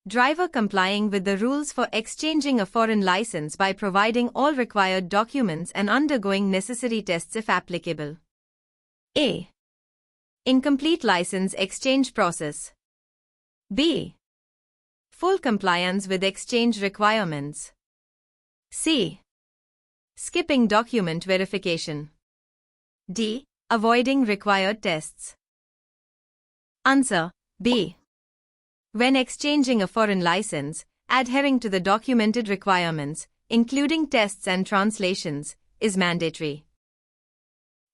Driver complying with the rules for exchanging a foreign license by providing all required documents and undergoing necessary tests if applicable. A. Incomplete license exchange process. B. Full compliance with exchange requirements. C. Skipping document verification. D. Avoiding required tests. Answer B. When exchanging a foreign license, adhering to the documented requirements, including tests and translations, is mandatory.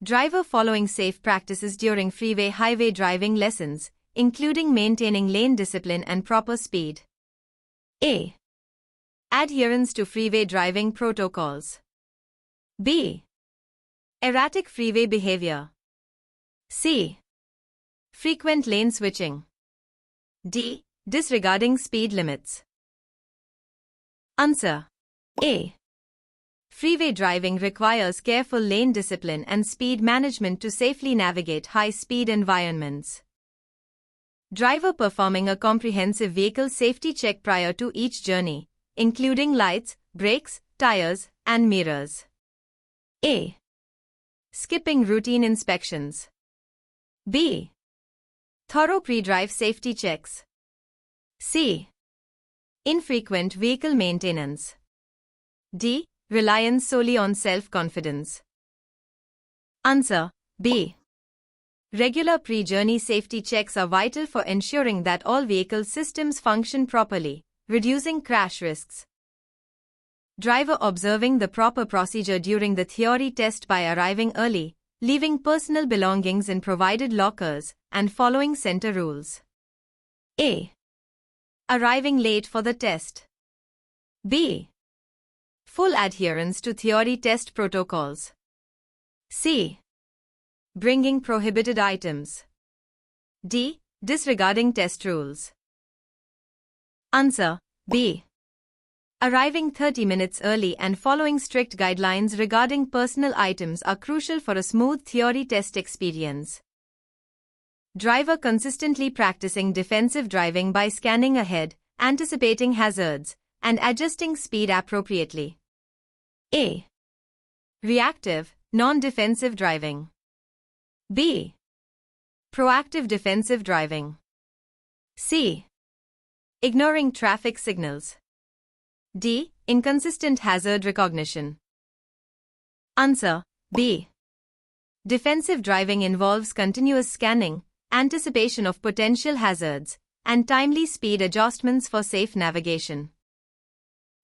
Driver following safe practices during freeway highway driving lessons, including maintaining lane discipline and proper speed. A. Adherence to freeway driving protocols. B. Erratic freeway behavior. C. Frequent lane switching. D. Disregarding speed limits. Answer A. Freeway driving requires careful lane discipline and speed management to safely navigate high-speed environments. Driver performing a comprehensive vehicle safety check prior to each journey, including lights, brakes, tires, and mirrors. A. Skipping routine inspections. B. Thorough pre-drive safety checks. C. Infrequent vehicle maintenance. D. Reliance solely on self-confidence. Answer B. Regular pre-journey safety checks are vital for ensuring that all vehicle systems function properly, reducing crash risks. Driver observing the proper procedure during the theory test by arriving early, leaving personal belongings in provided lockers, and following center rules. A. Arriving late for the test. B. Full adherence to theory test protocols. C. Bringing prohibited items. D. Disregarding test rules. Answer B. Arriving 30 minutes early and following strict guidelines regarding personal items are crucial for a smooth theory test experience. Driver consistently practicing defensive driving by scanning ahead, anticipating hazards, and adjusting speed appropriately. A. Reactive, non-defensive driving. B. Proactive defensive driving. C. Ignoring traffic signals. D. Inconsistent hazard recognition. Answer B. Defensive driving involves continuous scanning, anticipation of potential hazards, and timely speed adjustments for safe navigation.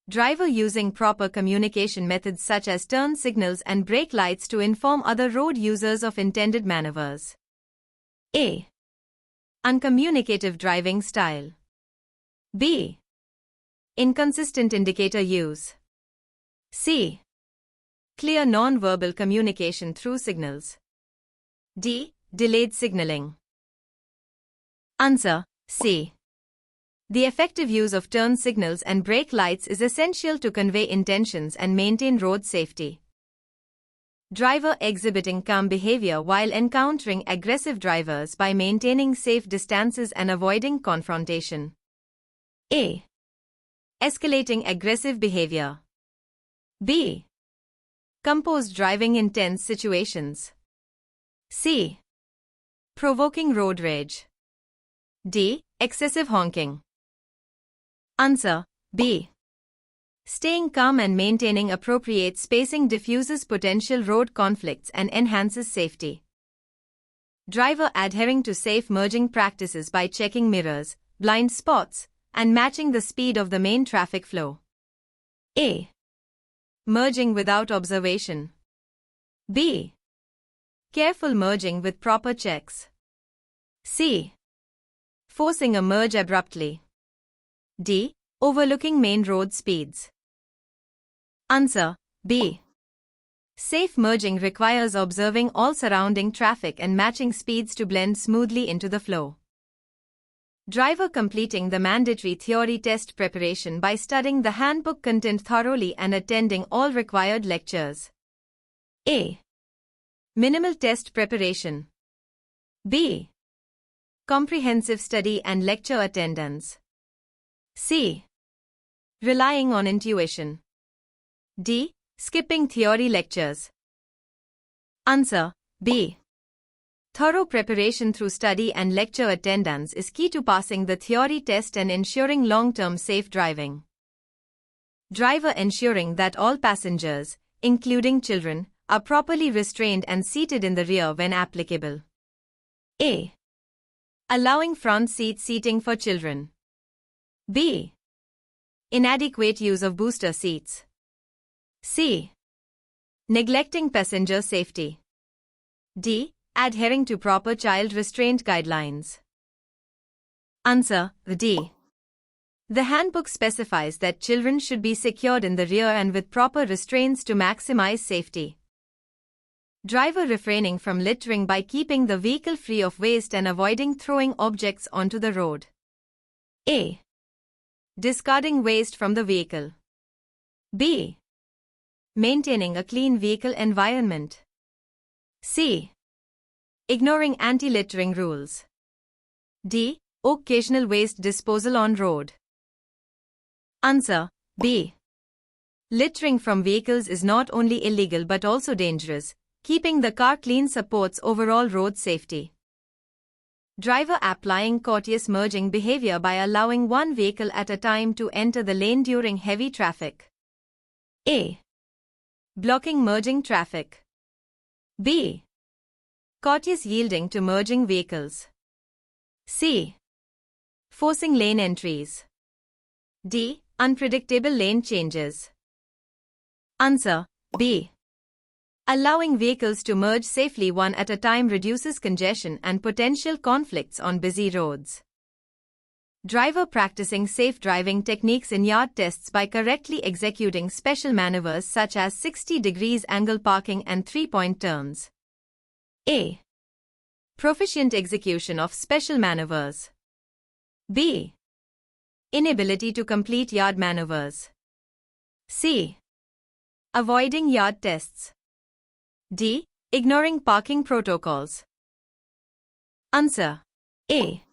Driver using proper communication methods such as turn signals and brake lights to inform other road users of intended maneuvers. A. Uncommunicative driving style. B. Inconsistent indicator use. C. Clear non-verbal communication through signals. D. Delayed signaling. Answer C. The effective use of turn signals and brake lights is essential to convey intentions and maintain road safety. Driver exhibiting calm behavior while encountering aggressive drivers by maintaining safe distances and avoiding confrontation. A. Escalating aggressive behavior. B. Composed driving in tense situations. C. Provoking road rage. D. Excessive honking. Answer B. Staying calm and maintaining appropriate spacing diffuses potential road conflicts and enhances safety. Driver adhering to safe merging practices by checking mirrors, blind spots, and matching the speed of the main traffic flow. A. Merging without observation. B. Careful merging with proper checks. C. Forcing a merge abruptly. D. Overlooking main road speeds. Answer B. Safe merging requires observing all surrounding traffic and matching speeds to blend smoothly into the flow. Driver completing the mandatory theory test preparation by studying the handbook content thoroughly and attending all required lectures. A. Minimal test preparation. B. Comprehensive study and lecture attendance. C. Relying on intuition. D. Skipping theory lectures. Answer B. Thorough preparation through study and lecture attendance is key to passing the theory test and ensuring long-term safe driving. Driver ensuring that all passengers, including children, are properly restrained and seated in the rear when applicable. A. Allowing front seat seating for children. B. Inadequate use of booster seats. C. Neglecting passenger safety. D. Adhering to proper child restraint guidelines. Answer D. The handbook specifies that children should be secured in the rear and with proper restraints to maximize safety. Driver refraining from littering by keeping the vehicle free of waste and avoiding throwing objects onto the road. A. Discarding waste from the vehicle. B. Maintaining a clean vehicle environment. C. Ignoring anti-littering rules. D. Occasional waste disposal on road. Answer B. Littering from vehicles is not only illegal but also dangerous. Keeping the car clean supports overall road safety. Driver applying courteous merging behavior by allowing one vehicle at a time to enter the lane during heavy traffic. A. Blocking merging traffic. B. Courteous yielding to merging vehicles. C. Forcing lane entries. D. Unpredictable lane changes. Answer B. Allowing vehicles to merge safely one at a time reduces congestion and potential conflicts on busy roads. Driver practicing safe driving techniques in yard tests by correctly executing special maneuvers such as 60 degrees angle parking and 3-point turns. A. Proficient execution of special maneuvers. B. Inability to complete yard maneuvers. C. Avoiding yard tests. D. Ignoring parking protocols. Answer A.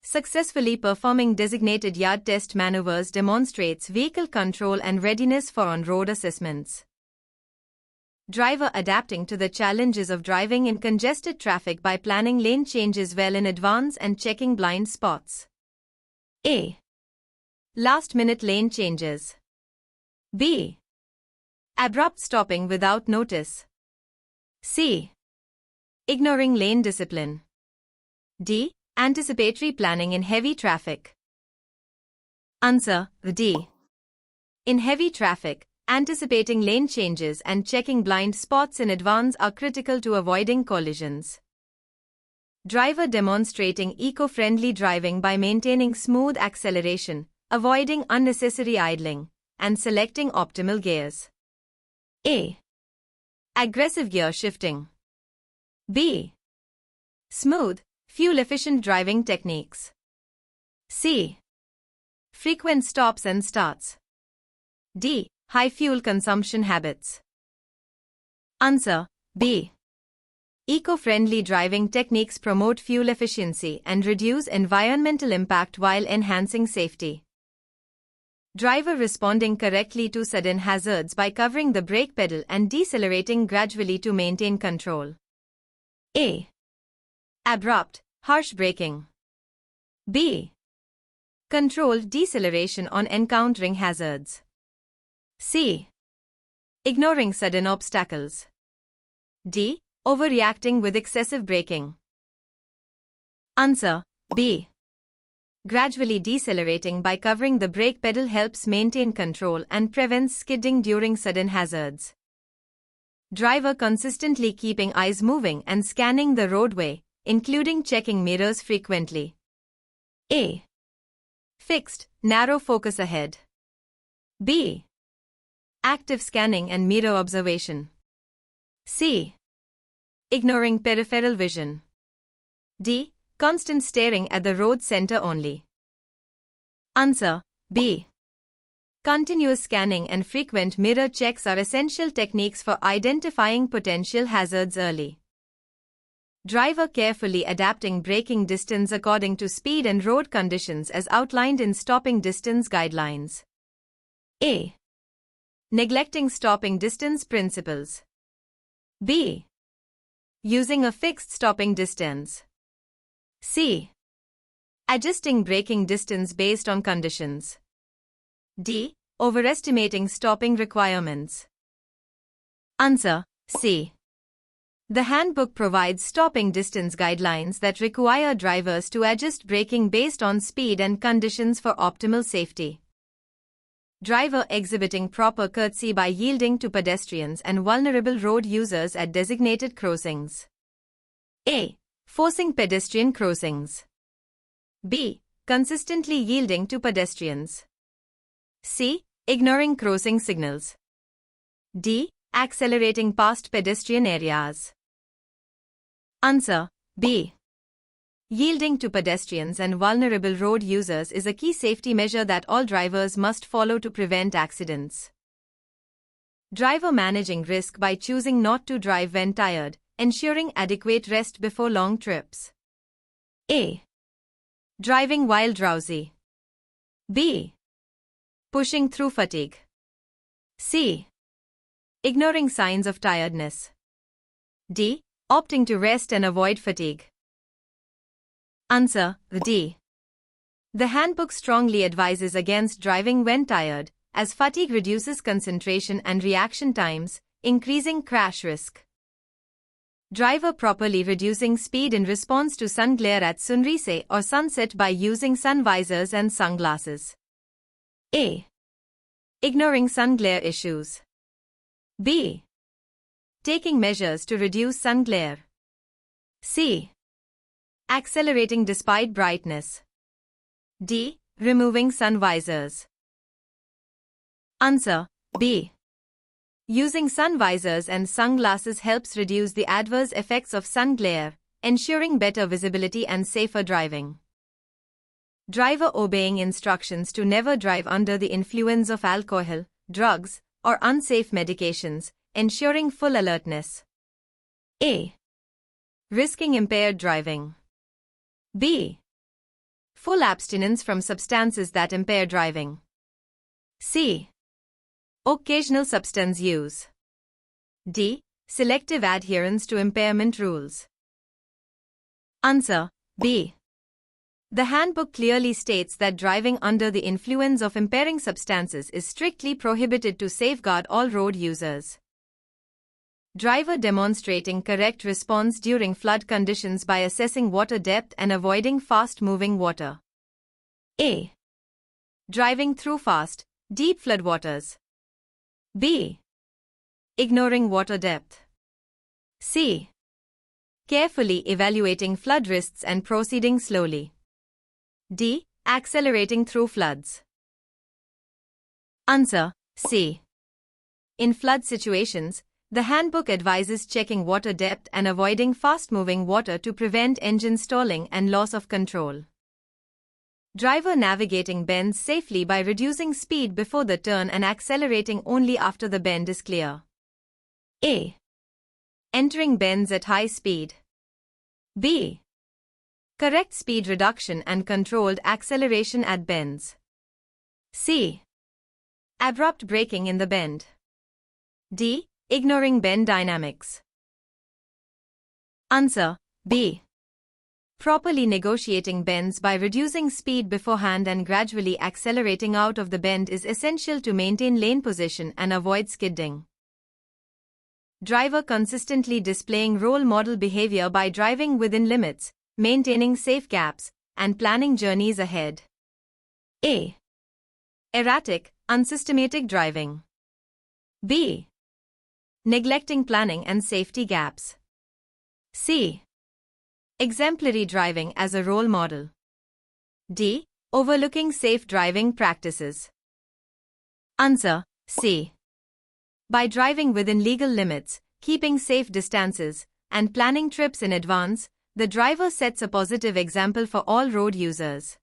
Successfully performing designated yard test maneuvers demonstrates vehicle control and readiness for on-road assessments. Driver adapting to the challenges of driving in congested traffic by planning lane changes well in advance and checking blind spots. A. Last-minute lane changes. B. Abrupt stopping without notice. C. Ignoring lane discipline. D. Anticipatory planning in heavy traffic. Answer D. In heavy traffic, anticipating lane changes and checking blind spots in advance are critical to avoiding collisions. Driver demonstrating eco-friendly driving by maintaining smooth acceleration, avoiding unnecessary idling, and selecting optimal gears. A. Aggressive gear shifting. B. Smooth, fuel-efficient driving techniques. C. Frequent stops and starts. D. High fuel consumption habits. Answer B. Eco-friendly driving techniques promote fuel efficiency and reduce environmental impact while enhancing safety. Driver responding correctly to sudden hazards by covering the brake pedal and decelerating gradually to maintain control. A. Abrupt, harsh braking. B. Controlled deceleration on encountering hazards. C. Ignoring sudden obstacles. D. Overreacting with excessive braking. Answer B. Gradually decelerating by covering the brake pedal helps maintain control and prevents skidding during sudden hazards. Driver consistently keeping eyes moving and scanning the roadway, including checking mirrors frequently. A. Fixed, narrow focus ahead. B. Active scanning and mirror observation. C. Ignoring peripheral vision. D. Constant staring at the road center only. Answer B. Continuous scanning and frequent mirror checks are essential techniques for identifying potential hazards early. Driver carefully adapting braking distance according to speed and road conditions as outlined in stopping distance guidelines. A. Neglecting stopping distance principles. B. Using a fixed stopping distance. C. Adjusting braking distance based on conditions. D. Overestimating stopping requirements. Answer: C. The handbook provides stopping distance guidelines that require drivers to adjust braking based on speed and conditions for optimal safety. Driver exhibiting proper courtesy by yielding to pedestrians and vulnerable road users at designated crossings. A. Forcing pedestrian crossings. B. Consistently yielding to pedestrians. C. Ignoring crossing signals. D. Accelerating past pedestrian areas. Answer: B. Yielding to pedestrians and vulnerable road users is a key safety measure that all drivers must follow to prevent accidents. Driver managing risk by choosing not to drive when tired, ensuring adequate rest before long trips. A. Driving while drowsy. B. Pushing through fatigue. C. Ignoring signs of tiredness. D. Opting to rest and avoid fatigue. Answer: D. The handbook strongly advises against driving when tired, as fatigue reduces concentration and reaction times, increasing crash risk. Driver properly reducing speed in response to sun glare at sunrise or sunset by using sun visors and sunglasses. A. Ignoring sun glare issues. B. Taking measures to reduce sun glare. C. Accelerating despite brightness. D. Removing sun visors. Answer: B. Using sun visors and sunglasses helps reduce the adverse effects of sun glare, ensuring better visibility and safer driving. Driver obeying instructions to never drive under the influence of alcohol, drugs, or unsafe medications, ensuring full alertness. A. Risking impaired driving. B. Full abstinence from substances that impair driving. C. Occasional substance use. D. Selective adherence to impairment rules. Answer: B. The handbook clearly states that driving under the influence of impairing substances is strictly prohibited to safeguard all road users. Driver demonstrating correct response during flood conditions by assessing water depth and avoiding fast-moving water. A. Driving through fast, deep floodwaters. B. Ignoring water depth. C. Carefully evaluating flood risks and proceeding slowly. D. Accelerating through floods. Answer: C. In flood situations, the handbook advises checking water depth and avoiding fast-moving water to prevent engine stalling and loss of control. Driver navigating bends safely by reducing speed before the turn and accelerating only after the bend is clear. A. Entering bends at high speed. B. Correct speed reduction and controlled acceleration at bends. C. Abrupt braking in the bend. D. Ignoring bend dynamics. Answer: B. Properly negotiating bends by reducing speed beforehand and gradually accelerating out of the bend is essential to maintain lane position and avoid skidding. Driver consistently displaying role model behavior by driving within limits, maintaining safe gaps, and planning journeys ahead. A. Erratic, unsystematic driving. B. Neglecting planning and safety gaps. C. Exemplary driving as a role model. D. Overlooking safe driving practices. Answer: C. By driving within legal limits, keeping safe distances, and planning trips in advance, the driver sets a positive example for all road users.